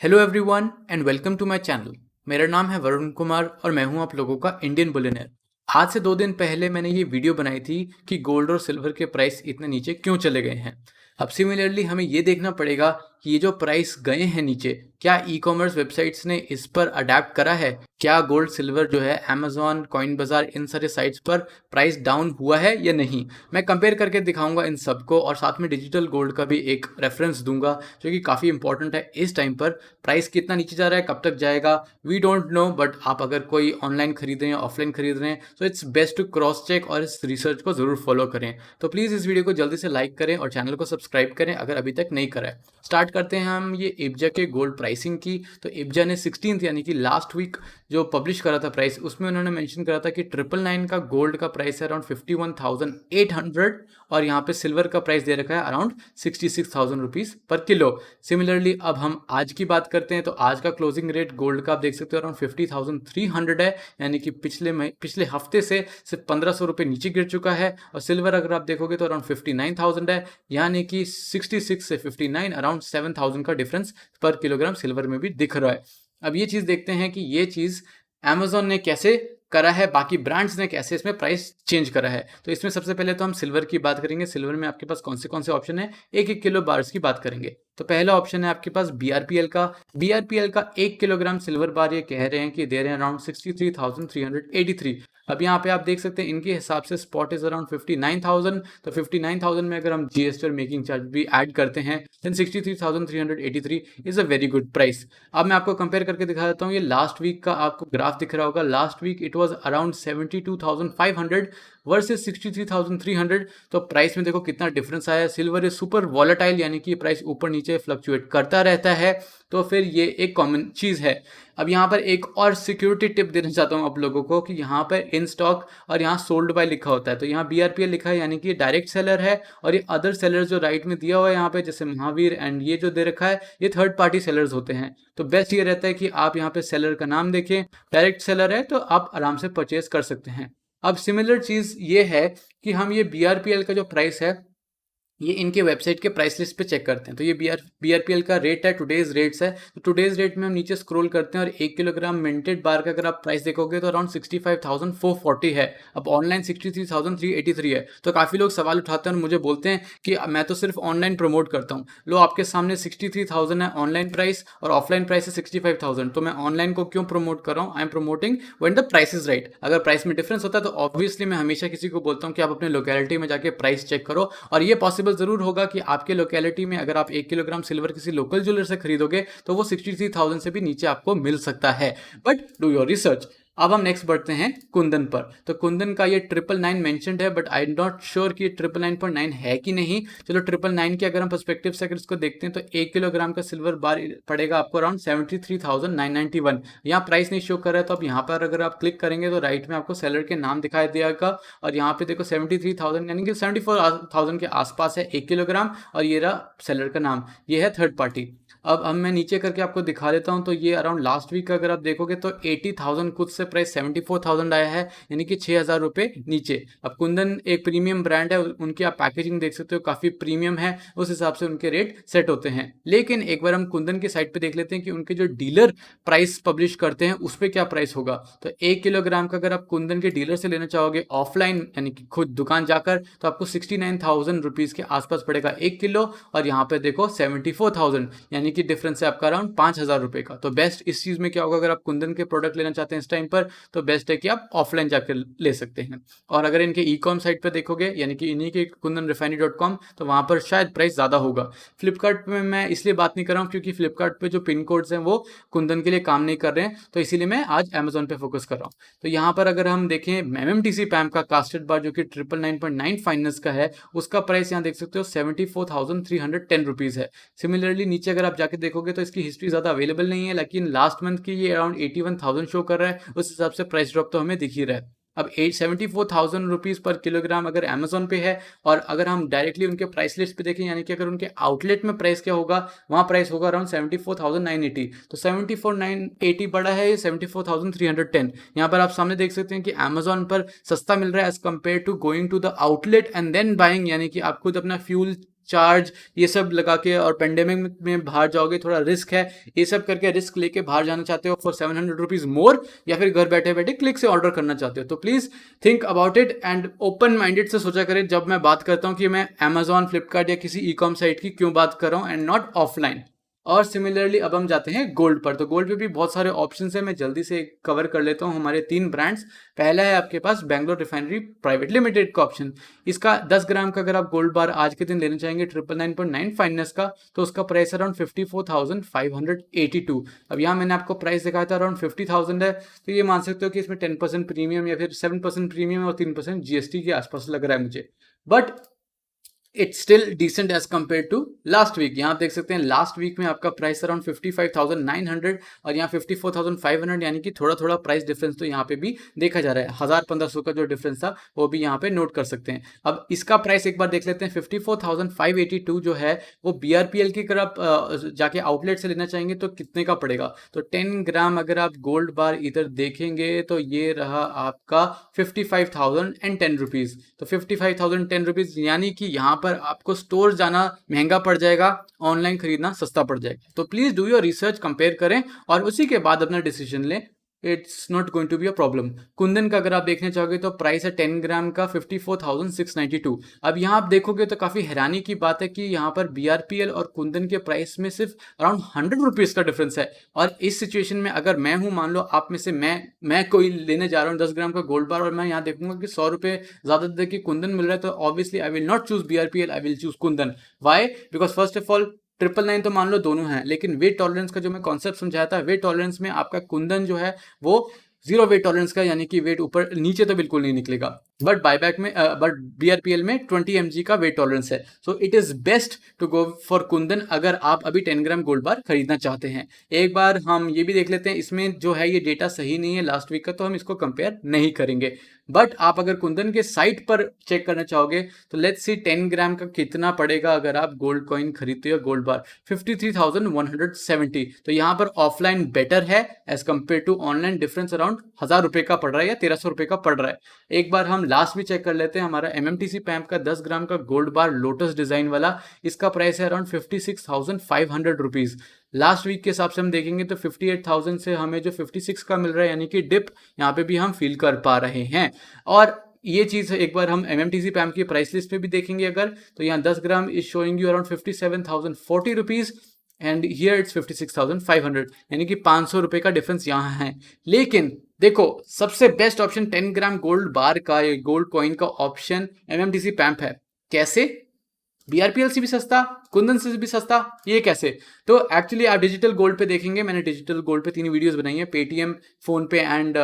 Hello everyone and welcome to my channel. मेरा नाम है वरुण कुमार और मैं हूं आप लोगों का इंडियन बिलियनेयर। आज से 2 दिन पहले मैंने ये वीडियो बनाई थी कि गोल्ड और सिल्वर के प्राइस इतने नीचे क्यों चले गए हैं। अब सिमिलरली हमें ये देखना पड़ेगा कि ये जो प्राइस गए हैं नीचे, क्या ई कॉमर्स वेबसाइट्स ने इस पर अडेप्ट करा है। क्या गोल्ड सिल्वर जो है अमेजॉन, कॉइन बाजार, इन सारे साइट्स पर प्राइस डाउन हुआ है या नहीं। मैं कंपेयर करके दिखाऊंगा इन सबको और साथ में डिजिटल गोल्ड का भी एक रेफरेंस दूंगा जो कि काफ़ी इंपॉर्टेंट है इस टाइम पर। प्राइस कितना नीचे जा रहा है, कब तक जाएगा, वी डोंट नो, बट आप अगर कोई ऑनलाइन खरीद रहे हैं, ऑफलाइन खरीद रहे हैं, तो it's best to cross check और इस रिसर्च को ज़रूर फॉलो करें। तो प्लीज़ इस वीडियो को जल्दी से लाइक करें और चैनल को सब्सक्राइब करें अगर अभी तक नहीं करा है। स्टार्ट करते हैं हम ये इब्जा के गोल्ड प्राइसिंग की। तो इब्जा ने 16th यानी कि लास्ट वीक जो पब्लिश करा था प्राइस, उसमें उन्होंने मेंशन करा था कि 999 का गोल्ड का प्राइस है अराउंड 51,800 और यहाँ पे सिल्वर का प्राइस दे रखा है अराउंड 66,000 रुपीज़ पर किलो। सिमिलरली अब हम आज की बात करते हैं तो आज का क्लोजिंग रेट गोल्ड का आप देख सकते हो अराउंड 50,300 है, यानी कि पिछले हफ्ते से सिर्फ 1,500 रुपये नीचे गिर चुका है। और सिल्वर अगर आप देखोगे तो अराउंड 59,000 है, यानी कि 66 से 59 अराउंड 7,000 का डिफरेंस पर किलोग्राम सिल्वर में भी दिख रहा है। अब ये चीज़ देखते हैं कि ये चीज़ अमेजोन ने कैसे करा है, बाकी ब्रांड्स ने कैसे इसमें प्राइस चेंज करा है। तो इसमें सबसे पहले तो हम सिल्वर की बात करेंगे। सिल्वर में आपके पास कौन से ऑप्शन है, एक एक किलो बार्स की बात करेंगे। तो पहला ऑप्शन है आपके पास बीआरपीएल का। बीआरपीएल का 1 किलोग्राम सिल्वर बार ये कह रहे हैं कि दे रहे हैं अराउंड 63,383। अब यहाँ पे आप देख सकते हैं इनके हिसाब से स्पॉट इज अराउंड 59,000। तो 59,000 में अगर हम जीएसटी और मेकिंग चार्ज भी ऐड करते हैं then 63,383 is a very good price. अब मैं आपको कंपेयर करके दिखा देता हूँ। ये लास्ट वीक का आपको ग्राफ दिख रहा होगा। Last week it was around 72,500 versus 63,300। तो प्राइस में देखो कितना डिफरेंस आया है। सिल्वर इज सुपर वॉलेटाइल, यानी कि प्राइस ऊपर नीचे फ्लक्चुएट करता रहता है, तो फिर ये एक कॉमन चीज़ है। अब यहाँ पर एक और सिक्योरिटी टिप देना चाहता हूँ आप लोगों को कि यहाँ पर इन स्टॉक और यहाँ सोल्ड बाय लिखा होता है। तो यहाँ बीआरपीएल लिखा है यानी कि ये डायरेक्ट सेलर है, और ये अदर सेलर जो राइट में दिया हुआ है यहाँ पे जैसे महावीर एंड ये जो दे रखा है ये थर्ड पार्टी सेलर्स होते हैं। तो बेस्ट ये रहता है कि आप यहाँ पे सेलर का नाम देखें, डायरेक्ट सेलर है तो आप आराम से परचेज कर सकते हैं। अब सिमिलर चीज़ ये है कि हम ये बीआरपीएल का जो प्राइस है ये इनके वेबसाइट के प्राइस लिस्ट पे चेक करते हैं। तो ये बीआरपीएल का रेट है, टुडेज रेट्स है। तो टुडेज रेट में हम नीचे स्क्रॉल करते हैं और 1 किलोग्राम मिंटेड बार का अगर आप प्राइस देखोगे तो अराउंड 65,440 है। अब ऑनलाइन 63,383 है। तो काफ़ी लोग सवाल उठाते हैं और मुझे बोलते हैं कि मैं तो सिर्फ ऑनलाइन प्रमोट करता हूँ। लो, आपके सामने 63,000 है ऑनलाइन प्राइस और ऑफलाइन प्राइस है 65,000। तो मैं ऑनलाइन को क्यों प्रमोट कर रहा हूँ? I am promoting when the price is right. अगर प्राइस में डिफरेंस होता है तो ऑब्वियसली मैं हमेशा किसी को बोलता हूँ कि आप अपने लोकेलिटी में जाके प्राइस चेक करो। और ये पॉसिबल जरूर होगा कि आपके लोकेलिटी में अगर आप 1 किलोग्राम सिल्वर किसी लोकल ज्वेलर से खरीदोगे तो वो 63,000 से भी नीचे आपको मिल सकता है, बट डू योर रिसर्च। अब हम नेक्स्ट बढ़ते हैं कुंदन पर। तो कुंदन का ये 999 मेंशन्ड है, but I am not sure कि ये 999.9 है कि नहीं। चलो 999 के अगर हम पर्सपेक्टिव से अगर इसको देखते हैं तो 1 किलोग्राम का सिल्वर बार पड़ेगा आपको अराउंड 73,991। यहाँ प्राइस नहीं शो कर रहा है, तो अब यहाँ पर अगर आप क्लिक करेंगे तो राइट में आपको सेलर के नाम दिखाई देगा और यहाँ पे देखो 73,000 यानी कि 74,000 के आसपास है 1 किलोग्राम, और ये रहा सेलर का नाम, ये है थर्ड पार्टी। अब मैं नीचे करके आपको दिखा देता हूँ। तो ये अराउंड लास्ट वीक का अगर आप देखोगे तो 80,000 कुछ से प्राइस 74,000 आया है, यानी कि 6,000 रुपये नीचे। अब कुंदन एक प्रीमियम ब्रांड है, उनकी आप पैकेजिंग देख सकते हो काफ़ी प्रीमियम है, उस हिसाब से उनके रेट सेट होते हैं। लेकिन एक बार हम कुंदन की साइट पे देख लेते हैं कि उनके जो डीलर प्राइस पब्लिश करते हैं उस पर क्या प्राइस होगा। तो 1 किलोग्राम का अगर आप कुंदन के डीलर से लेना चाहोगे ऑफलाइन यानी कि खुद दुकान जाकर, तो आपको 69,000 रुपीज़ के आसपास पड़ेगा 1 किलो, और यहाँ पे देखो 74,000 यानी कि डिफरेंस है आपका अराउंड 5,000 रुपये का। तो बेस्ट इस चीज़ में क्या होगा, अगर आप कुंदन के प्रोडक्ट लेना चाहते हैं इस टाइम पर तो बेस्ट है कि आप ऑफलाइन जाकर ले सकते हैं। और अगर इनके ई कॉम साइट पर देखोगे यानी कि इन्हीं के kundanrefinery.com, तो वहाँ पर शायद प्राइस ज़्यादा होगा। फ्लिपकार्ट में मैं इसलिए बात नहीं कर रहा हूँ क्योंकि फ्लिपकार्ट पे जो पिन कोड्स हैं वो कुंदन के लिए काम नहीं कर रहे हैं, तो इसीलिए मैं आज अमेजोन पे फोकस कर रहा हूँ। तो यहाँ पर अगर हम देखें एमएमटीसी पैम का कास्टेड बार जो कि 999.9 फाइनेंस का है, उसका प्राइस यहाँ देख सकते हो 74,310 रुपीज़ है। सिमिलरली नीचे अगर आप जाके देखोगे तो इसकी हिस्ट्री ज़्यादा अवेलेबल नहीं है, लेकिन लास्ट मंथ की ये अराउंड 81,000 शो कर रहा है, उस हिसाब से प्राइस ड्रॉप तो हमें दिख ही रहा है। अब 74,000 रुपीज़ पर किलोग्राम अगर अमेजोन पे है, और अगर हम डायरेक्टली उनके प्राइस लिस्ट पे देखें यानी कि अगर उनके आउटलेट में प्राइस क्या होगा, वहाँ प्राइस होगा अराउंड 74,980। तो 74,980 बड़ा है ये 74,310। यहाँ पर आप सामने देख सकते हैं कि अमेजोन पर सस्ता मिल रहा है as compared to going to the outlet and then buying, यानी कि आप खुद अपना फ्यूल चार्ज ये सब लगा के और पेंडेमिक में बाहर जाओगे, थोड़ा रिस्क है, ये सब करके रिस्क लेके बाहर जाना चाहते हो फॉर 700 रुपीज़ मोर, या फिर घर बैठे बैठे क्लिक से ऑर्डर करना चाहते हो, तो please think about it and open minded से सोचा करें जब मैं बात करता हूँ कि मैं अमेजॉन, फ्लिपकार्ट या किसी ई कॉम साइट की क्यों बात कर रहा हूँ एंड नॉट ऑफलाइन। और सिमिलरली अब हम जाते हैं गोल्ड पर। तो गोल्ड पे भी बहुत सारे ऑप्शन है, मैं जल्दी से कवर कर लेता हूँ हमारे 3 ब्रांड्स। पहला है आपके पास बैंगलोर रिफाइनरी प्राइवेट लिमिटेड का ऑप्शन। इसका 10 ग्राम का अगर आप गोल्ड बार आज के दिन लेना चाहेंगे 999.9 फाइनेंस का, तो उसका प्राइस अराउंड 54,582। अब यहाँ मैंने आपको प्राइस दिखाया था अराउंड 50,000 है, तो ये मान सकते हो कि इसमें 10% प्रीमियम या फिर 7% प्रीमियम और 3% जीएसटी के आसपास लग रहा है मुझे, but it's still decent as compared to last week. यहाँ आप देख सकते हैं लास्ट वीक में आपका प्राइस अराउंड 55,900 और यहाँ 54,500, यानी कि थोड़ा थोड़ा प्राइस डिफरेंस तो यहाँ पे भी देखा जा रहा है। 1,000-1,500 का जो डिफरेंस था वो भी यहाँ पे नोट कर सकते हैं। अब इसका प्राइस एक बार देख लेते हैं। 54,582 जो है वो BRPL की अगर आप जाके आउटलेट से लेना चाहेंगे तो कितने का पड़ेगा, तो 10 ग्राम अगर आप गोल्ड बार इधर देखेंगे तो ये रहा आपका 55,010 रुपीज़। तो 55,010 रुपीज़, यानी कि यहाँ पर आपको स्टोर जाना महंगा पड़ जाएगा, ऑनलाइन खरीदना सस्ता पड़ जाएगा। तो please do your research, compare करें और उसी के बाद अपना डिसीजन लें। It's not going to be a problem. Kundan का अगर आप देखने चाहोगे तो प्राइस है 10 ग्राम का 54,692। अब यहाँ आप देखोगे तो काफ़ी हैरानी की बात है कि यहाँ पर BRPL और कुंदन के प्राइस में सिर्फ अराउंड 100 रुपीज़ का डिफरेंस है। और इस सिचुएशन में अगर मैं हूँ, मान लो आप में से मैं कोई लेने जा रहा हूँ 10 ग्राम का गोल्ड बार और मैं यहाँ देखूंगा कि 100 रुपये ज़्यादा दे के कुंदन मिल रहा है, तो obviously I will not choose BRPL, I will choose Kundan. Why? Because first of all 999 तो मान लो दोनों हैं, लेकिन वेट टॉलरेंस का जो मैं कॉन्सेप्ट समझाया था, वेट टॉलरेंस में आपका कुंदन जो है वो 0 वेट टॉलरेंस का, यानी कि वेट ऊपर नीचे तो बिल्कुल नहीं निकलेगा। बट बायबैक में बट BRPL में 20 mg का वेट टॉलरेंस है। So it is best to go for Kundan अगर आप अभी 10 ग्राम गोल्ड बार खरीदना चाहते हैं। एक बार हम ये भी देख लेते हैं, इसमें जो है ये डेटा सही नहीं है लास्ट वीक का, तो हम इसको कंपेयर नहीं करेंगे। बट आप अगर कुंदन के साइट पर चेक करना चाहोगे तो लेट्स सी 10 ग्राम का कितना पड़ेगा अगर आप गोल्ड कॉइन खरीदते हो गोल्ड बार, 53,170। तो यहाँ पर ऑफलाइन बेटर है as compared to online. Difference around 1,000 रुपये का पड़ रहा है या 1,300 रुपये का पड़ रहा है। एक बार हम लास्ट भी चेक कर लेते हैं। हमारा MMTC पैम्प का 10 ग्राम का गोल्ड बार लोटस डिजाइन वाला, इसका प्राइस है अराउंड 56,500 रुपीज़। लास्ट वीक के हिसाब से हम देखेंगे तो 58,000 से हमें जो 56 का मिल रहा है, यानी कि डिप यहाँ पे भी हम फील कर पा रहे हैं। और ये चीज़ एक बार हम MMTC पैम्प की प्राइस लिस्ट में भी देखेंगे अगर, तो यहाँ 10 gram is showing you around 57,040 rupees and here it's 56,500, यानी कि 500 रुपये का डिफरेंस यहाँ है। लेकिन देखो सबसे बेस्ट ऑप्शन 10 ग्राम गोल्ड बार का, गोल्ड कॉइन का ऑप्शन MMTC पैम्प है। कैसे? BRPL से भी सस्ता, कुंदन से भी सस्ता, ये कैसे? तो एक्चुअली आप डिजिटल गोल्ड पे देखेंगे, मैंने डिजिटल गोल्ड पे 3 वीडियोस बनाई हैं, पेटीएम, फोन पे एंड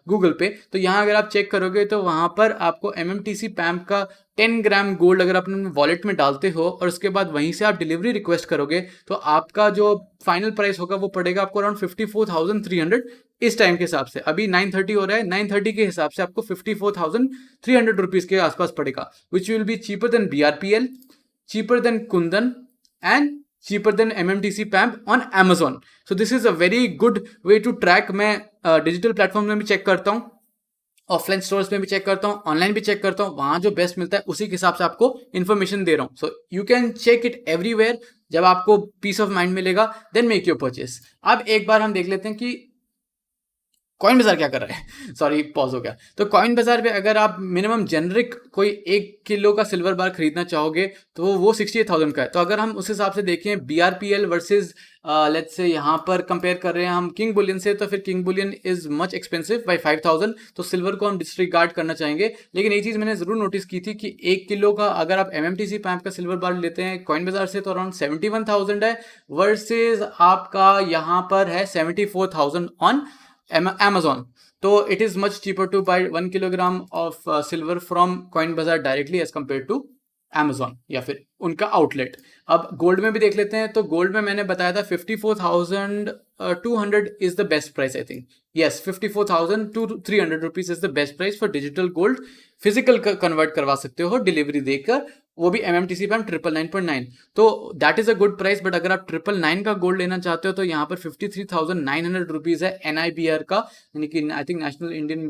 गूगल पे। तो यहाँ अगर आप चेक करोगे तो वहाँ पर आपको MMTC पैम्प का 10 ग्राम गोल्ड अगर आप अपने वॉलेट में डालते हो और उसके बाद वहीं से आप डिलीवरी रिक्वेस्ट करोगे तो आपका जो फाइनल प्राइस होगा वो पड़ेगा आपको अराउंड 54,300 इस टाइम के हिसाब से। अभी 9:30 हो रहा है, 9:30 के हिसाब से आपको 54,300 रुपीज़ के आसपास पड़ेगा, which will be cheaper than BRPL, cheaper than Kundan and cheaper than MMTC PAMP on Amazon. So this is a very good way to track. मैं डिजिटल प्लेटफॉर्म में भी चेक करता हूँ, ऑफलाइन स्टोर्स में भी चेक करता हूँ, online भी चेक करता हूँ, वहाँ जो बेस्ट मिलता है उसी के हिसाब से आपको इन्फॉर्मेशन दे रहा हूँ। So you can check it everywhere. जब आपको पीस ऑफ माइंड मिलेगा देन मेक योर परचेस। अब एक बार हम देख लेते हैं कि कॉइन बाजार क्या कर रहा है। सॉरी, पॉज हो गया। तो कॉइन बाजार पे अगर आप मिनिमम जेनरिक कोई 1 किलो का सिल्वर बार खरीदना चाहोगे तो वो 68,000 का है। तो अगर हम उस हिसाब से देखें BRPL वर्सेस लेट्स से यहाँ पर कंपेयर कर रहे हैं हम किंग बुलियन से, तो फिर king Boolean is much expensive by 5,000। तो सिल्वर को हम डिस्रिगार्ड करना चाहेंगे। लेकिन एक चीज़ मैंने ज़रूर नोटिस की थी कि 1 किलो का अगर आप MMTC पैम्प का सिल्वर बार लेते हैं कॉइन बाजार से तो अराउंड 71,000 है, वर्सेज आपका यहाँ पर है 74,000 ऑन Amazon. तो it is much cheaper to buy 1 kilogram of silver from Coin Bazaar directly as compared to Amazon या फिर उनका आउटलेट। अब गोल्ड में भी देख लेते हैं। तो गोल्ड में मैंने बताया था 54,200 is the best price. I think yes, 54,300 rupees is the best price for digital gold. Physical convert करवा सकते हो डिलीवरी देकर, वो भी MMTC पे हम 999.9। तो that is a good price. But अगर आप 999 का गोल्ड लेना चाहते हो तो यहाँ पर 53,900 रुपीज़ है NIBR का, यानी कि I think national Indian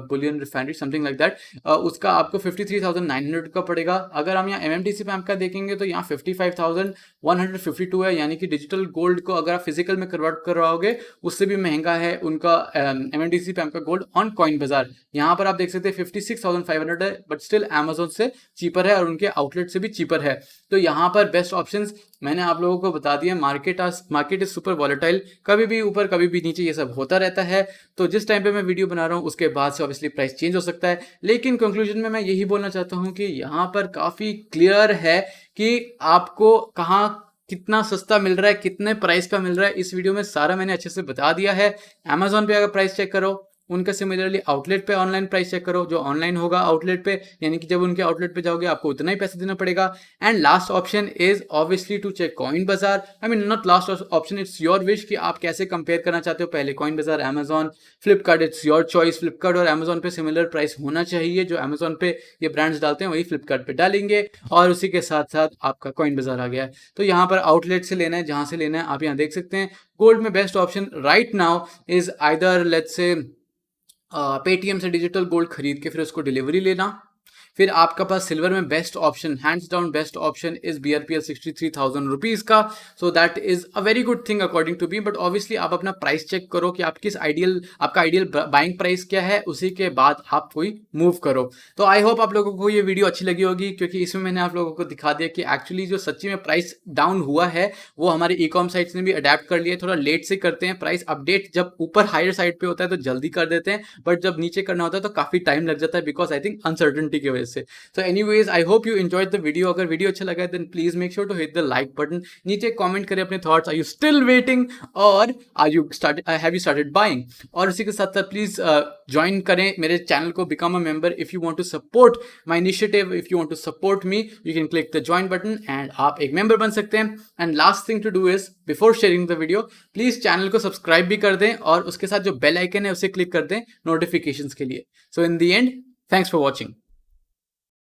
Boolean refinery, something like that. उसका आपको 53,900 का पड़ेगा। अगर हम यहाँ MMTC पे का देखेंगे तो यहाँ 55,152 है, यानी कि डिजिटल गोल्ड को अगर आप फिजिकल में कन्वर्ट करवाओगे उससे भी महंगा है उनका MMTC पे का गोल्ड ऑन कॉइन बाजार। यहाँ पर आप देख सकते हैं 56,500 है, बट स्टिल अमेजोन से चीपर है और उनके आउटलेट से भी चीपर है। तो यहाँ पर बेस्ट ऑप्शंस मैंने आप लोगों को बता दिया। मार्केट इज सुपर वॉलेटाइल, कभी भी ऊपर कभी भी नीचे ये सब होता रहता है। तो जिस टाइम पे मैं वीडियो बना रहा हूँ उसके बाद से ऑब्वियसली प्राइस चेंज हो सकता है, लेकिन कंक्लूजन में मैं यही बोलना चाहता हूँ कि यहाँ पर काफ़ी क्लियर है कि आपको कहाँ कितना सस्ता मिल रहा है, कितने प्राइस का मिल रहा है। इस वीडियो में सारा मैंने अच्छे से बता दिया है। अमेजोन पे अगर प्राइस चेक करो, उनका सिमिलरली आउटलेट पे ऑनलाइन प्राइस चेक करो, जो ऑनलाइन होगा आउटलेट पे, यानी कि जब उनके आउटलेट पे जाओगे आपको उतना ही पैसा देना पड़ेगा। And last option is obviously to check coin Bazaar. I mean not last option, it's your wish कि आप कैसे कंपेयर करना चाहते हो, पहले कॉइन बाजार, Amazon, Flipkart, it's your choice. Flipkart और अमेजॉन पे सिमिलर प्राइस होना चाहिए, जो अमेजॉन पे ये ब्रांड्स डालते हैं वही फ्लिपकार्ट पे डालेंगे, और उसी के साथ साथ आपका कॉइन बाजार आ गया है। तो यहाँ पर आउटलेट से लेना है, जहाँ से लेना है आप यहाँ देख सकते हैं। गोल्ड में best option right now is either let's say Paytm से डिजिटल गोल्ड खरीद के फिर उसको डिलीवरी लेना। फिर आपका पास सिल्वर में best option, hands down best option is BRPL 63,000 rupees का। So that is a very good thing according to me. But obviously आप अपना प्राइस चेक करो कि आप किस आपका आइडियल बाइंग प्राइस क्या है, उसी के बाद आप कोई मूव करो। तो आई होप आप लोगों को ये वीडियो अच्छी लगी होगी, क्योंकि इसमें मैंने आप लोगों को दिखा दिया कि एक्चुअली जो सच्ची में प्राइस डाउन हुआ है वो हमारे ई-कॉम साइट्स ने भी अडेप्ट कर लिया है। थोड़ा लेट से करते हैं प्राइस अपडेट, जब ऊपर हायर साइड पे होता है तो जल्दी कर देते हैं, बट जब नीचे करना होता है तो काफ़ी टाइम लग जाता है, बिकॉज आई थिंक अनसर्टेनिटी की वजह से। So anyways, I hope you enjoyed the video. अगर वीडियो अच्छा लगा है then please make sure to hit the like button. नीचे कमेंट करें अपने thoughts. Are you still waiting or have you started buying? और उसी के साथ साथ प्लीज ज्वाइन करें मेरे चैनल को, become a member if you want to support my initiative. If you want to support me, you can click the join button and आप एक member बन सकते हैं. And last thing to do is before sharing the video, please channel को subscribe भी कर दें और उसके साथ जो बेल आइकन है उसे क्लिक कर दें नोटिफिकेशंस के लिए. So in the end, thanks for watching.